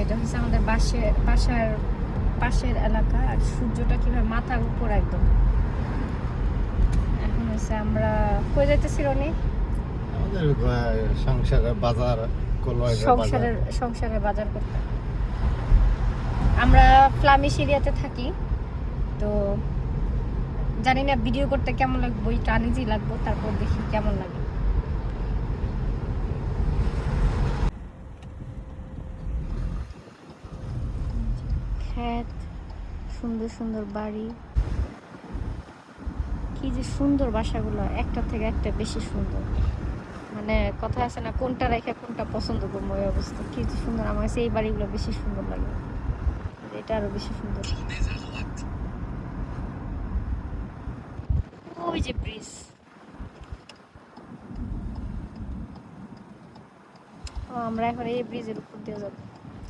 এটা হচ্ছে আমাদের বাসার পাশের এলাকা, আর সূর্যটা কিভাবে মাথার উপর একদম। এখন হচ্ছে আমরা কই যাইতেছি রনি? আমাদের সংসারের বাজার, সংসারের বাজার করতে। আমরা ফ্লামিশ এরিয়াতে থাকি, তো জানি না ভিডিও করতে কেমন লাগবে, একটু আনইজি লাগবো, তারপর দেখি কেমন লাগে। ক্ষেত, সুন্দর সুন্দর বাড়ি, কি যে সুন্দর বাসাগুলো, একটা থেকে একটা বেশি সুন্দর। মানে কথা আছে না, কোনটা রেখে কোনটা পছন্দ করবো, ওই অবস্থা। কি যে সুন্দর, আমার কাছে এই বাড়িগুলো বেশি সুন্দর লাগে, এটা আরো বেশি সুন্দর। ওই যে ব্রিজ, আমরা এখন এই ব্রিজের উপর দিয়ে যাবো।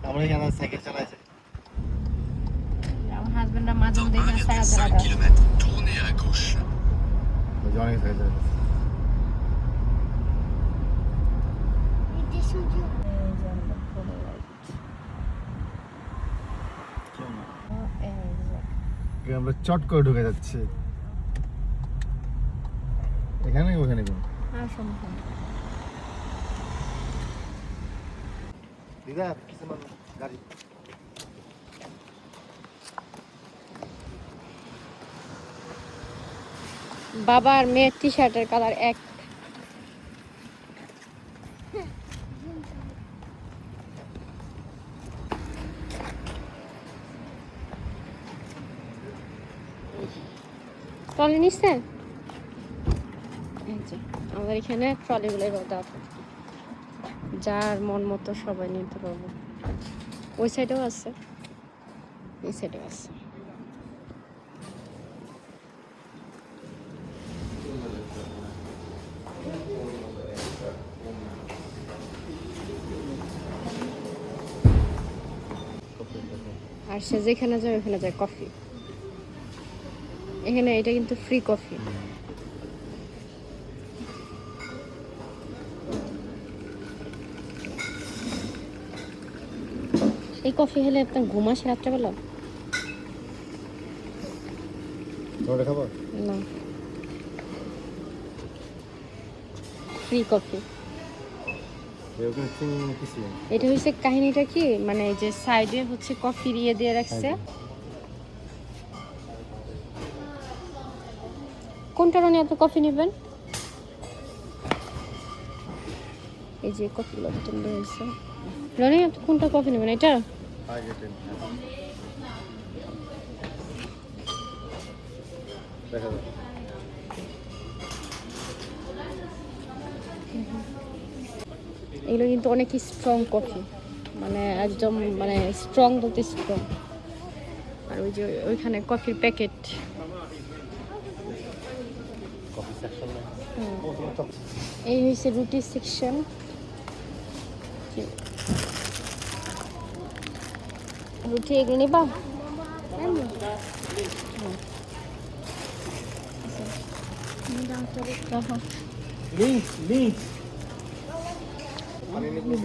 আমরা এখানে সাইকেল চালাইছি, আমার হাজবেন্ডরা মাঝে মধ্যে এখানে সাইকেল চালায়। অনেক সাইকেল চালাইছি। আমরা চট করে ঢুকে যাচ্ছি এখানে, ওখানে দিদা কিছু মানুষ গাড়ি। বাবা আর মেয়ের টি শার্টের কালার এক। ট্রলি নিচ্ছেন? আমাদের এখানে ট্রলিগুলোর রোদা, যার মন মতো সবাই নিতে পারবো। ওই সাইডেও আছে, এই সাইডেও আছে। আর সে যেখানে যায় ওখানে যায় কফি। এখানে এটা কিন্তু ফ্রি কফি। এই কফি হলে আপনার ঘুম আসে রাত্রেবেলা? না, ফ্রি কফি। এটা হচ্ছে কাহিনীটা কি, মানে যে সাইডে হচ্ছে কফি দিয়ে রাখছে। কোনটা রনি আপনি কফি নেবেন? এই যে কফিগুলো সুন্দর হয়েছে। রনি আপনি কোনটা কফি নেবেন? এটা এগুলো কিন্তু অনেক স্ট্রং কফি, মানে একদম মানে স্ট্রং বলতে স্ট্রং। আর ওই যে ওইখানে কফির প্যাকেট। এই হয়েছে রুটি সেকশন। রুটি এগুলো নিবা?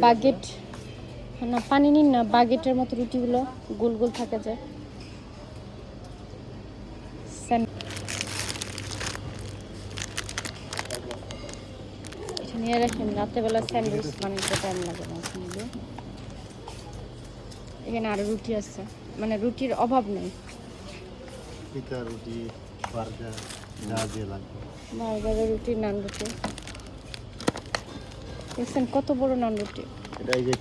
বাগেট না, পানি নিন না, বাগেটের মতো রুটিগুলো গোল গোল থাকে যায়। এটা নিয়ে রাখেন, রাত্রেবেলা স্যান্ডউইচ বানাতে টাইম লাগে না। এখানে আরো রুটি আছে, মানে রুটির অভাব নেই। পিঠা, রুটি, বার্গার, যা দিয়ে লাগবে। বার্গারের রুটি, নান রুটি দেখছেন কত বড় নান রুটি। এটা এই যে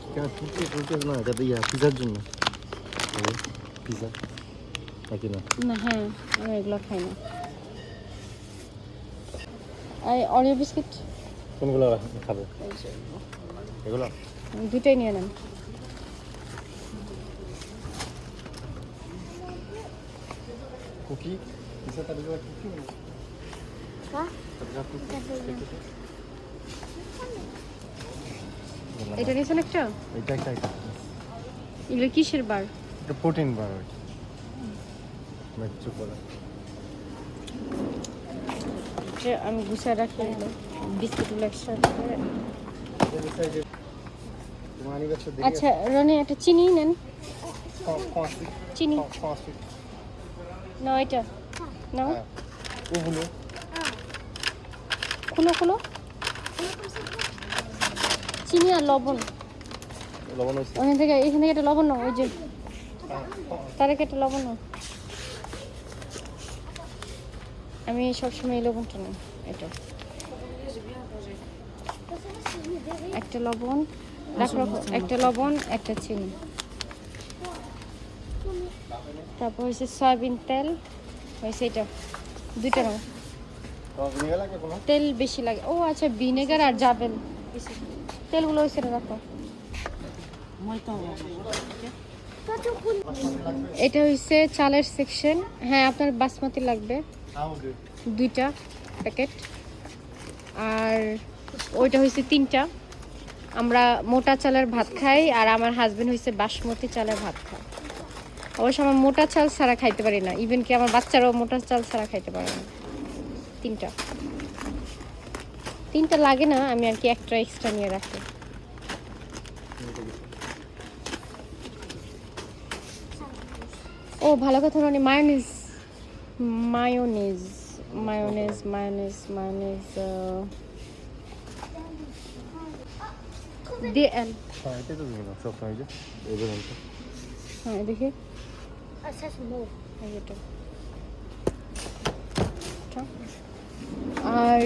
রুটি না, এটা দিয়ে পিজার জন্য। পিজা নাকি না? না, হ্যাঁ, আমি এগুলো খাই না। এই অরিও বিস্কিট কোনগুলো খাবে? এগুলো দুটাই নিয়ে নেন। কুকি, পিজা তার কুকি। এটা নিয়েছেন একটা? এটা একটা। এগুলো কিসের বার? এটা প্রোটিন বার। মেচু করা। আমি গুছিয়ে রাখি বিস্কিটগুলো একসাথে। তোমার অ্যানিভার্সারি দেখে আচ্ছা রনি একটা চিনি নেন, চিনি না এটা নাও, হ্যাঁ ওগুলো খুলো খুলো, চিনি আর লবণ লবণ হয়েছে ওখান থেকে এখান থেকে একটা লবণ নাও, ওই যে তার একটা লবণ নাও। আমি সবসময় এই লবণটা নিই, এটা একটা লবণ রাখো রাখো, একটা লবণ একটা চিনি, তারপর হচ্ছে সয়াবিন তেল হয়েছে, এটা দুইটা নাও। তোমার ভিনেগার লাগে কোনো তেল বেশি লাগে, ও আচ্ছা ভিনেগার আর জাবেল তেলগুলো হয়েছে রাখো। এটা হচ্ছে চালের সেকশন, হ্যাঁ আপনার বাসমতি লাগবে দুইটা প্যাকেট, আর ওইটা হয়েছে তিনটা। আমরা মোটা চালের ভাত খাই আর আমার হাজবেন্ড হয়েছে বাসমতি চালের ভাত খায়। অবশ্য আমার মোটা চাল ছাড়া খাইতে পারি না, ইভেন কি আমার বাচ্চারাও মোটা চাল ছাড়া খাইতে পারে না। তিনটা তিনটা লাগে না, আমি আর কি একটা এক্সট্রা নিয়ে রাখি। ও ভালো কথা, মানে mayonnaise mayonnaise mayonnaise mayonnaise mayonnaise DL, হ্যাঁ এটা তো দিই না সব সময় যে এই ধরুন তো হ্যাঁ দেখি এই এটা। আর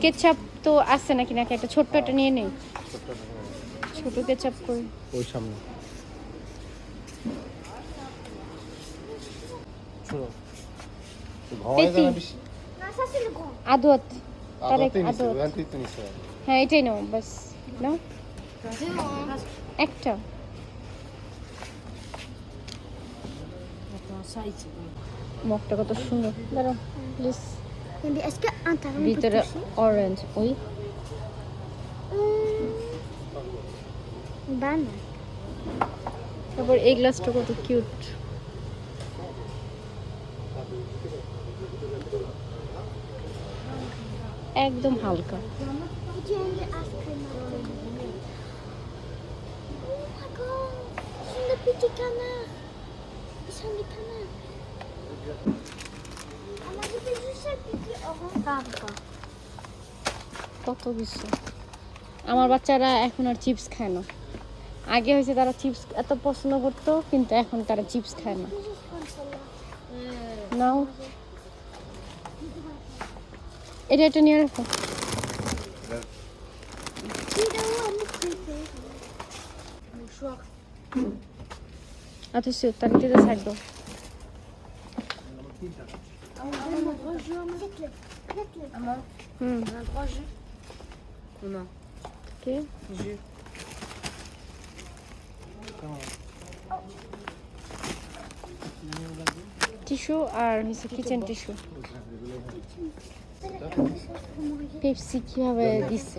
কেচাপ তো আছে নাকি, নাকি একটা ছোট্ট এটা নিয়ে নেই, ছোট কেচাপ কই ওই সামনে ছোট ঘরে পেটি। জানা বেশি আদত তার আদতে নিছে আদত, ওখান থেকে নিছে হ্যাঁ এটাই নাও বাস, নাও একটা। মুখটা কত সুন্দর, দাঁড়াও please. Jadi est-ce que un talon peut ভিতরে toucher অরেঞ্জ, ওই Banane. তারপর এই গ্লাসটা কত কিউট, একদম হালকা। Would you end the ice cream? Oh my god! Ce sont des petits canards. Ils sont des canards. On a dit juste un petit orange. কত কিছু। আমার বাচ্চারা এখন আর চিপস খায় না, আগে হয়েছে তারা চিপস এত পছন্দ করতো, কিন্তু এখন তারা চিপস খায় না। Juste comme celle-là. নাও এটা, এটা নিয়ে রাখো। Il est où à me couper? আচ্ছা তার দিতে থাকবো। হুম কে টিস্যু আর হচ্ছে কিচেন টিস্যু। পেপসি কিভাবে দিচ্ছে,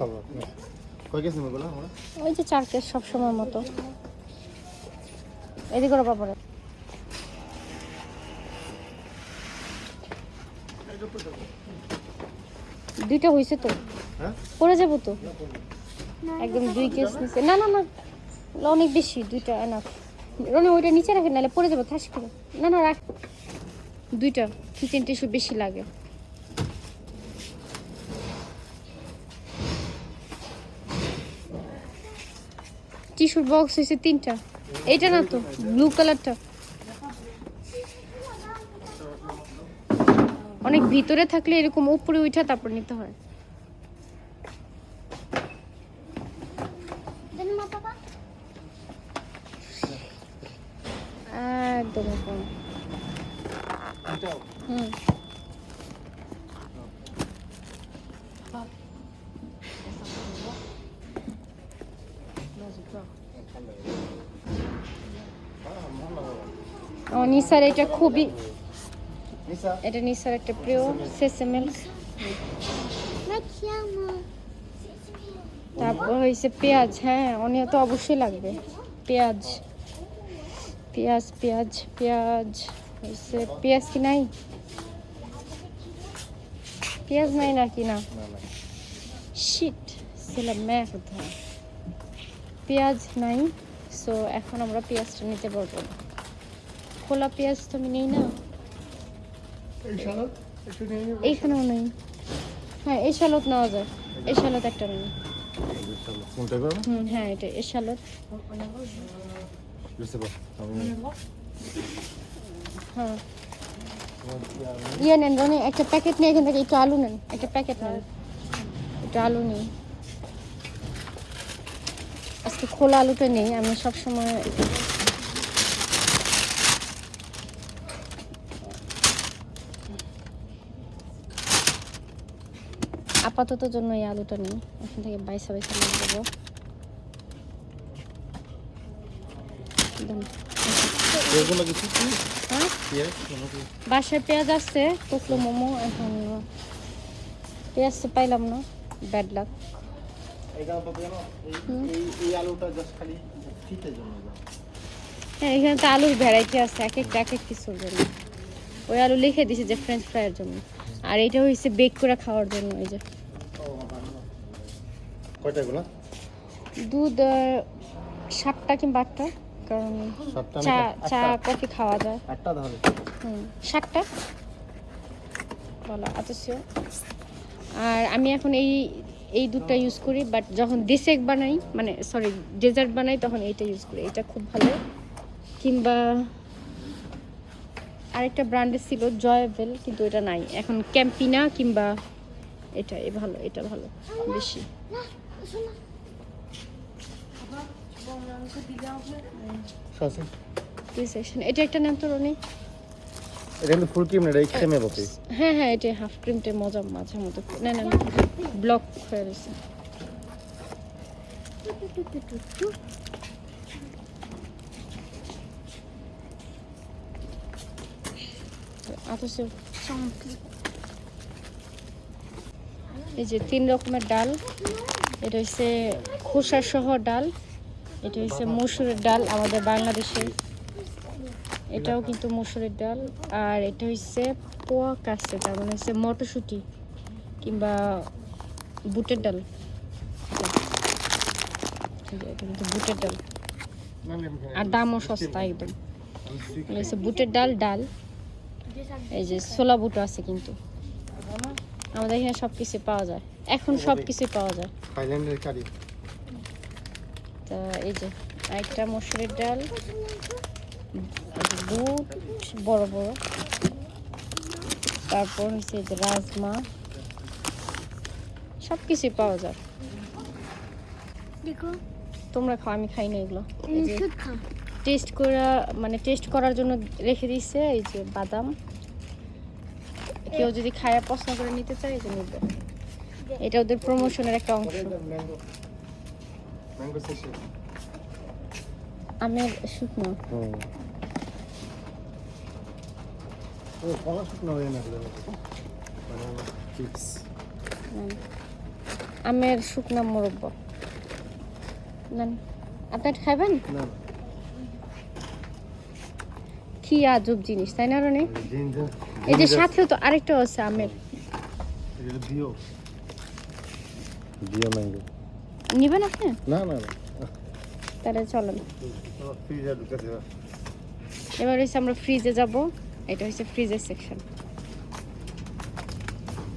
কয় কেজি নেবে বলো আমরা ওই যে 4 কেস সব সময় মতো। এদিকে করো বাবা, দুইটা হয়েছে তো, হ্যাঁ পড়ে যাবো তো একদম। 2 কেস নিচে, না না না অনেক বেশি, দুইটা এনাফ। রনি ওইটা নিচে রাখেন, নাহলে পড়ে যাবো থাস করে। না না রাখ, দুইটা কিচেন টিস্যু বেশি লাগে। টিস্যুর বক্স হয়েছে 3টা, এইটা না তো ব্লু কালারটা, অনেক ভিতরে থাকলে এরকম উপরে উঠা তারপর নিতে হয়। Donne-moi papa. একদম এরকম। হুম আমার নিসার এটা খুবই, নিসা এটা নিসার একটা প্রিয় সেসে মিল্ক। Mettiamo. তারপর হয়েছে পেঁয়াজ, হ্যাঁ অনিও তো অবশ্যই লাগবে। পেঁয়াজ পেঁয়াজ পেঁয়াজ পেঁয়াজ হয়েছে, পেঁয়াজ কি নাই, পেঁয়াজ নাই নাকি, না না না শিট c'est la merde। পেঁয়াজ নাই, সো এখন আমরা পেঁয়াজটা নিতে পারবো না। খোলা পেঁয়াজ তো আমি নেই না, এইখানেও নেই। হ্যাঁ এই শালত নেওয়া যায়, এই শালত একটা নেই। কোনটা করবো? হ্যাঁ এটা এই শালত। বুঝতে পার হ্যাঁ ইয়ে নেন রনি, একটা প্যাকেট নিয়ে এখান থেকে একটু আলু নেন, একটা প্যাকেট নেন, একটু আলু নেই। আজকে খোলা আলুটা নেই, আমি সবসময় আপাতত জন্য এই আলুটা নেই, এখান থেকে বাইসা বাইসা নিয়ে দেবো। এগুলো কিছু হ্যাঁ পেঁয়াজ কোনো কি? বাসায় পেঁয়াজ আছে, টুকলো মোমো, এখন পেঁয়াজ তো পাইলাম না, ব্যাড লাক। এটা তো জানো এই আলুটা জাস্ট খালি শীতের জন্য দাও। হ্যাঁ এখানে তো আলুর ভ্যারাইটি আছে, এক এক কিছুর জন্য। ওই আলু লিখে দিছে যে ফ্রেঞ্চ ফ্রাইয়ের জন্য, আর এটা হচ্ছে বেক করে খাওয়ার জন্য। এই যে কয়টা এগুলো? দুধ 7টা কিংবা 8টা, কারণ 7টা চা নাকি? চা 8টা? কফি খাওয়া যায়। 8টা তাহলে 7টা বলো অথচ। আর আমি এখন এই দুধটা ইউজ করি, বাট যখন ডেসেক বানাই, মানে সরি ডেজার্ট বানাই, তখন এইটা ইউজ করি, এটা খুব ভালো। কিংবা আরেকটা ব্র্যান্ডের ছিল জয়বেল, কিন্তু এটা নাই এখন, ক্যাম্পিনা কিংবা এটা ভালো, এটা ভালো বেশি। এটা একটা নাম তো রনি। এটা কিন্তু ফুল ক্রিম না, এটা ক্রিমে বপি। হ্যাঁ হ্যাঁ এটা হাফ ক্রিমটা মজা, মাঝে মধ্যে না না ব্লক হয়ে গেছে। এই যে 3 রকমের ডাল, এটা হচ্ছে খোসা সহ ডাল, এটা হচ্ছে মসুরের ডাল আমাদের বাংলাদেশে, এটাও কিন্তু মসুরের ডাল। আর এটা হচ্ছে পোয়া কাছে, তার মানে হচ্ছে মটরশুঁটি কিংবা বুটের ডাল, এটা কিন্তু বুটের ডাল, আর দামও সস্তা একদম। হচ্ছে বুটের ডাল ডাল, এই যে ছোলা বুটো আছে, কিন্তু আমাদের এখানে সব কিছু পাওয়া যায়, এখন সব কিছু পাওয়া যায়। থাইল্যান্ডের কারি। তা এই যে একটা মসুরের ডাল, বুট বড় বড়, তারপর হচ্ছে যে রাজমা, সব কিছুই পাওয়া যায়। দেখো তোমরা খাও, আমি খাই না এগুলো। এই যে শুট খা। টেস্ট করার জন্য রেখে দিয়েছে, এই যে বাদাম, কেউ যদি খায়া পছন্দ করে নিতে চায় এই যে নিবে, এটা ওদের প্রমোশনের একটা অংশ। Mango session. আমের শুকনো, ও কলা শুকনো হয়ে না গেলে চিপস। আমের শুকনা মোরব্বা নেন, আপনার খাবেন? না কি আজব জিনিস, তাই না রনি? জিঞ্জার। এই যে সাথেও তো আরেকটা আছে আমের, এটা দিও দিও ম্যাঙ্গো। নিবেন আপনি? না না না, তাহলে চলেন। ফ্রিজে ঢুকাতে হবে। এবার হচ্ছে আমরা ফ্রিজে যাব, এটা হচ্ছে ফ্রিজের সেকশন।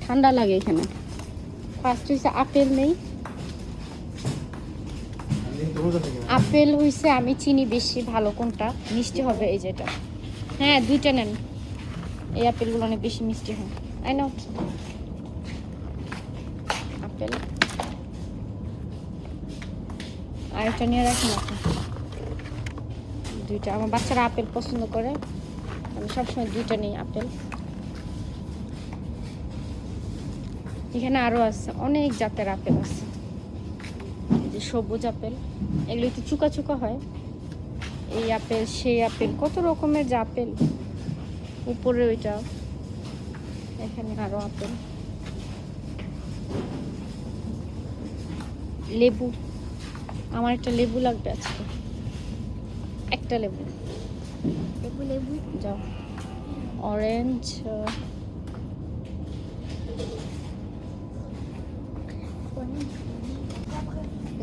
ঠান্ডা লাগে এখানে। ফার্স্ট হচ্ছে আপেল নেই, আপেল হইছে আমি চিনি বেশি ভালো, কোনটা মিষ্টি হবে এই যেটা। হ্যাঁ 2টা নেন, এই আপেলগুলো অনেক বেশি মিষ্টি হয়। আই নো আপেল, আর একটা নিয়ে রাখুন আপনি। 2টা, আমার বাচ্চারা আপেল পছন্দ করে, আমি সবসময় 2টা নিই আপেল। এখানে আরো আছে অনেক জাতের আপেল আছে, এই যে সবুজ আপেল, এগুলো একটু চুকা চুকা হয়, এই আপেল সেই আপেল, কত রকমের যে আপেল। উপরে ওইটা, এখানে আরো আপেল, লেবু, আমার একটা লেবু লাগবে আজকে, একটা লেবু। লেবু লেবু যাও, অরেঞ্জ,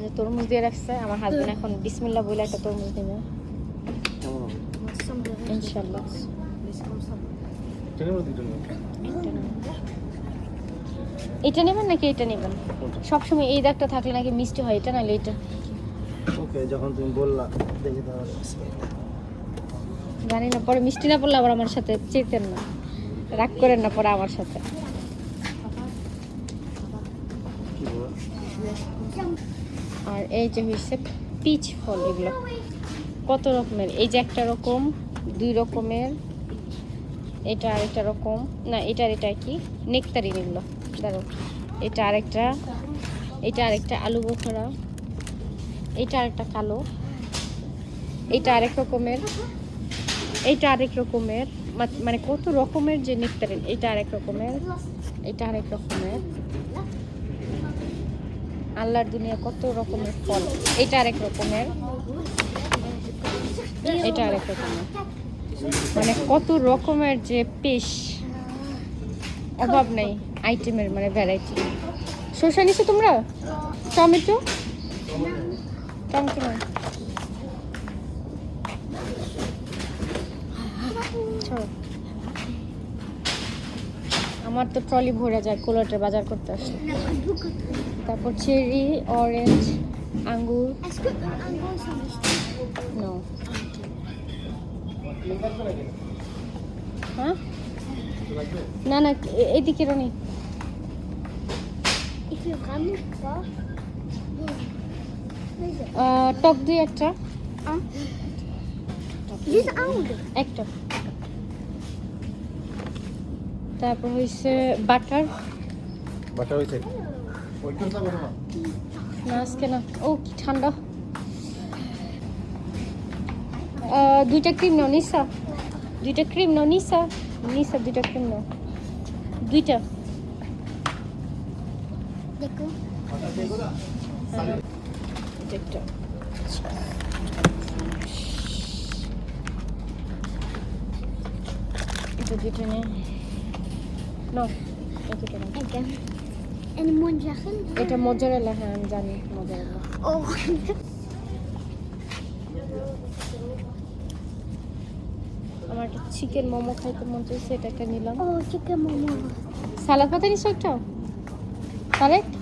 যে তরমুজ দিয়ে রাখছে আমার হাজবেন্ড এখন বিসমিল্লাহ বলে একটা তরমুজ দিবে কেমন হবে? ইনশাআল্লাহ। ট্রেনের মধ্যে দুটো এটা নেবেন নাকি এটা নেবেন? কোনটা? সবসময় এই দাগটা থাকলে নাকি মিষ্টি হয়, এটা নাহলে এটা। ওকে, যখন তুমি বললা দেখে তাহলে জানি না, পরে মিষ্টি না পড়লে আবার আমার সাথে চেতেন না, রাগ করেন না পরে আমার সাথে। কি বল? আর এই যে হয়েছে পিচ ফল, এগুলো কত রকমের, এই যে একটা রকম, দুই রকমের, এটা আরেকটা রকম, না এটা আর এটা কি নেকতারিন, এগুলো দাঁড়ো, এটা আরেকটা, এটা আরেকটা আলু বোখরা, এটা আরেকটা কালো, এটা আরেক রকমের, এইটা আরেক রকমের, মানে কত রকমের যে নেকতারিন, এটা আরেক রকমের, এটা আরেক রকমের, আল্লাহর দুনিয়া কত রকমের ফল, এটা আরেক রকমের, এটা আরেক রকমের, মানে কত রকমের যে পেশ, অভাব নেই আইটেমের, মানে ভ্যারাইটি। শসা নিছো তোমরা? টমেটো টমেটো নয়, ছাড়ো। আমার তো ট্রলি ভরে যায় কোলাটে বাজার করতে আসলে। তারপর চেরি, অরেঞ্জ, আঙ্গুর, Est-ce que un gros sont no, হ্যাঁ না না, এইদিকে Roni, Ich will ran, was? টক দুই একটা, Diese Auge. একটা, তারপর হয়েছে বাটার, বাটা হয়েছে ওইখান থেকে না না আজকে না, ও কি ঠান্ডা। দুইটা ক্রিম নাও নিসা, দুইটা ক্রিম নাও নিসা, নিসা দুইটা ক্রিম নাও, দুইটা। দেখো এটা একটা, এটা দুইটা নে, নো এটা দুইটা নাও। Ecke. En mondjagen. এটা মোজারেলা, হ্যাঁ আমি জানি মোজারেলা। Oh. আমার একটা চিকেন মোমো খাইতে মন চাইছে, এটা একটা নিলাম। Oh, chicken momo. সালাদ পাতা নিছো একটা, কারেক্ট।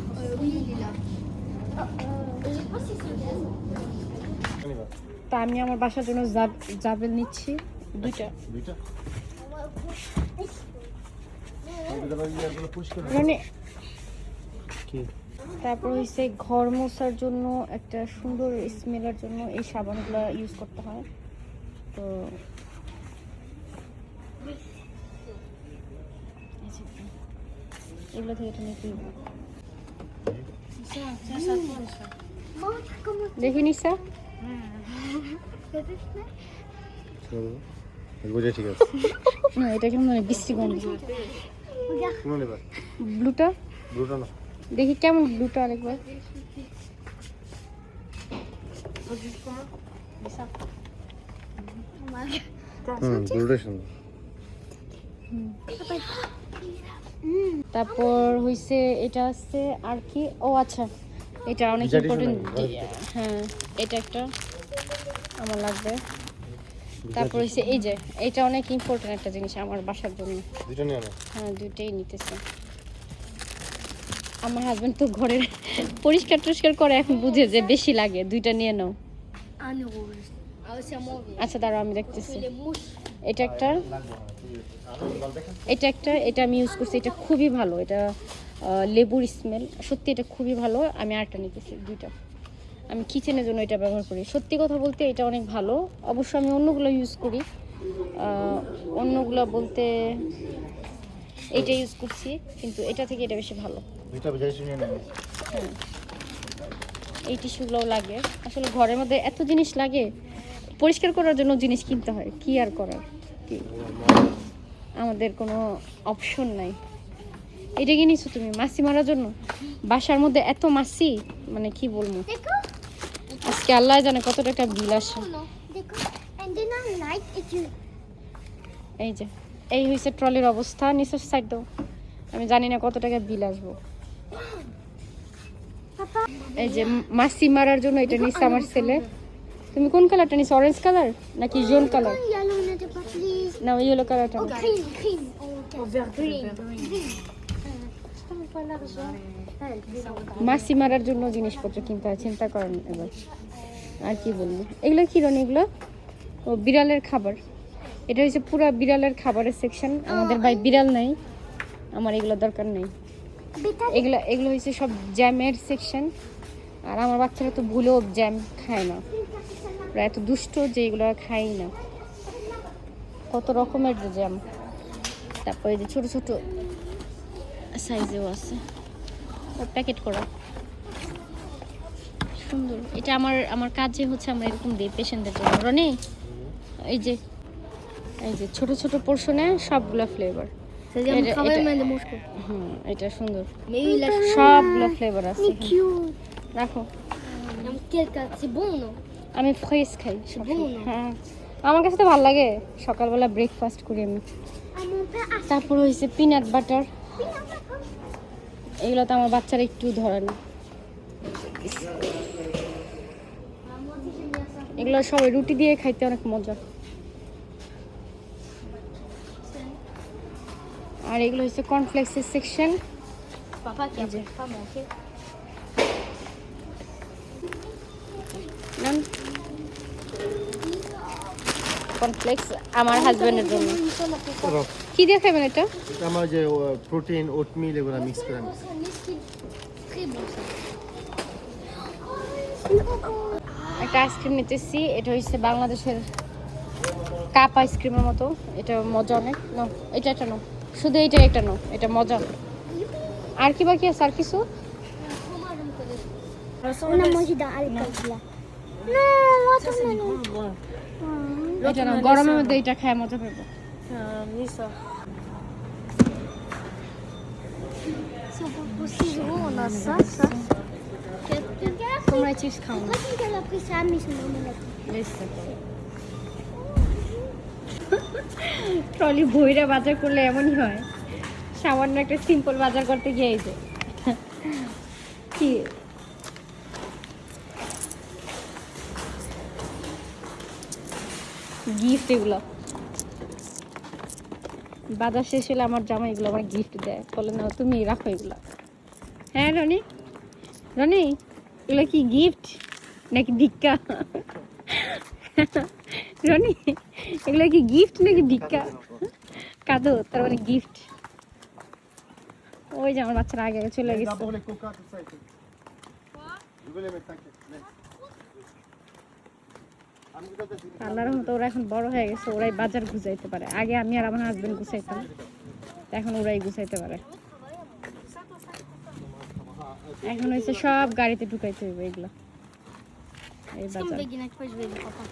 তা আমি আমার বাসার জন্য জাবেল নিচ্ছি দুইটা, দুইটা এইটা ইয়াগুলো পুশ করে মানে কি তারপর হইছে ঘর মোছার জন্য একটা সুন্দর স্মেলের জন্য এই সাবানগুলো ইউজ করতে হয়, তো এগুলো থেকে এটা নিয়ে কিনবো। Mama, como দেখে নিসা, das ist nicht. বুঝে ঠিক আছে না এটা কেমন মানে বিশ্রী গন্ধ। Ja. কোন নেবা ব্লুটা ব্লুটা না দেখি কেমন, ব্লুটা আরেকবার। ব্লুটা সুন্দর তারপর হইছে এটা আছে আর কি, ও আচ্ছা এটা অনেক Traditional ইম্পর্টেন্ট, নাকি? হ্যাঁ এটা একটা আমার লাগবে। তারপর হইছে এই যে এটা অনেক ইম্পর্টেন্ট একটা জিনিস আমার বাসার জন্য, দুইটা নিয়ে নাও হ্যাঁ দুইটাই নিতেছে। আমার হাজবেন্ড তো ঘরের পরিষ্কার টরিষ্কার করে, এখন বুঝে যে বেশি লাগে, দুইটা নিয়ে নাও। Eine Rose. Aber ist ja morgen. আচ্ছা দাঁড়াও আমি দেখতেছি, Für den Muss. এটা একটা, এটা একটা, এটা আমি ইউজ করছি, এটা খুবই ভালো, এটা লেবুর স্মেল, সত্যি এটা খুবই ভালো। আমি আরেকটা নিতেছি, দুইটা, আমি কিচেনের জন্য এটা ব্যবহার করি। সত্যি কথা বলতে এটা অনেক ভালো, অবশ্য আমি অন্যগুলো ইউজ করি, অন্যগুলো বলতে এটা ইউজ করছি, কিন্তু এটা থেকে এটা বেশি ভালো। দুইটা বুঝাই শুনে নাও হ্যাঁ এই টিস্যুগুলোও লাগে, আসলে ঘরের মধ্যে এত জিনিস লাগে, পরিষ্কার করার জন্য জিনিস কিনতে হয়, কি আর করার, কি আমাদের কোনো অপশন নাই। এটা কি নিছো তুমি মাছি মারার জন্য? বাসার মধ্যে এত মাছি, মানে কি বলবো, Dekko. আজকে আল্লাহ জানে কত টাকা বিল আসে। Dekko. En then I like it. You. এই যে এই হয়েছে ট্রলির অবস্থা, নিচের সাইড দাও, আমি জানি না কত টাকা বিল আসবো। Papa. এই যে মাছি মারার জন্য এটা নিচ্ছে আমার ছেলে। তুমি কোন কালারটা নিছো, অরেঞ্জ কালার নাকি zone colour? Yellow n'était pas please. না ইয়েলো কালারটা Oh, না। green, green. Oh, vert, green. মাছি মারার জন্য জিনিসপত্র কিনতে হয়, চিন্তা করেন এবার। আর কি বলবো, এগুলো কি রনি এগুলো? ও বিড়ালের খাবার। এটা হচ্ছে পুরো বিড়ালের খাবারের সেকশন। আমাদের ভাই বিড়াল নাই, আমার এগুলো দরকার নেই। এগুলো এগুলো হচ্ছে সব জ্যামের সেকশন। আর আমার বাচ্চারা তো ভুলেও জ্যাম খায় না, ওরা এত দুষ্ট যে এগুলো খায় না। কত রকমের যে জ্যাম। তারপরে যে ছোট ছোট সাইজেও আছে, প্যাকেট করা সুন্দর। এটা আমার কাজে হচ্ছে আমরা এরকম দিই পেশেন্টদের জন্য। রনি এই যে ছোট ছোট পোর্শনে সবগুলো ফ্লেভার। এটা সুন্দর, সবগুলো ফ্লেভার আছে এখানে। Cute. রাখো, C'est bon, non? আমি ফ্রেশ খাই সব। bon, non? হ্যাঁ আমার কাছে তো ভালো লাগে, সকালবেলা ব্রেকফাস্ট করি আমি। Ah, mon père a তারপর হয়েছে পিনাট বাটার, এগুলো তো আমার বাচ্চারা একটু ধরে না। এগুলো সবাই রুটি দিয়ে খাইতে অনেক মজা। আর এগুলো হচ্ছে কর্নফ্লেক্সের section. Papa qui a pas manqué. Cornflakes আমার হাজবেন্ডের জন্য। করো। কি দিয়ে খাবেন এটা? এটা আমার যে প্রোটিন ওটমিল এগুলো মিক্স করে আমি Très bon ça. একটা আইসক্রিম নিতেছি, এটা হচ্ছে বাংলাদেশের কাপ আইসক্রিমের মতো। এটা মজা অনেক। নো এটা একটা নো, শুধু এইটা একটা নো, এটা মজা। আর কি বাকি আছে? আর কিছু On a mangé dans l'alcool là. Non, watermelon. এটা না, গরমের মধ্যে এটা খায় মজা পাবো। C'est pas possible. On a ça. তোমরা চিপস খাও না। Pourquoi tu as pris ça, mais c'est mon trolley ভইরা বাজার করলে এমনই হয়। সামান্য একটা সিম্পল বাজার করতে গিয়ে এই যে কি গিফট, এগুলো বাজার শেষ হলে আমার জামা এগুলো আমার গিফট দেয়, বলে না তুমি রাখো এগুলো। হ্যাঁ রনি, রনি এগুলো কি গিফট নাকি ভিক্ষা? রনি এগুলো কি গিফট নাকি ভিক্ষা? কাঁদো তার মানে গিফট। ওই যে আমার বাচ্চারা আগে আগে চলে গেছে। আল্লাহর রহমতে ওরা এখন বড় হয়ে গেছে, ওরাই বাজার গুছাইতে পারে। আগে আমি আর আমার হাজবেন্ড গুছাইতাম, এখন ওরাই গুছাইতে পারে। এখন হয়েছে সব গাড়িতে ঢুকাইতে হইবে এগুলো। এই বাজার Comme des guinées que je vais dire, papa.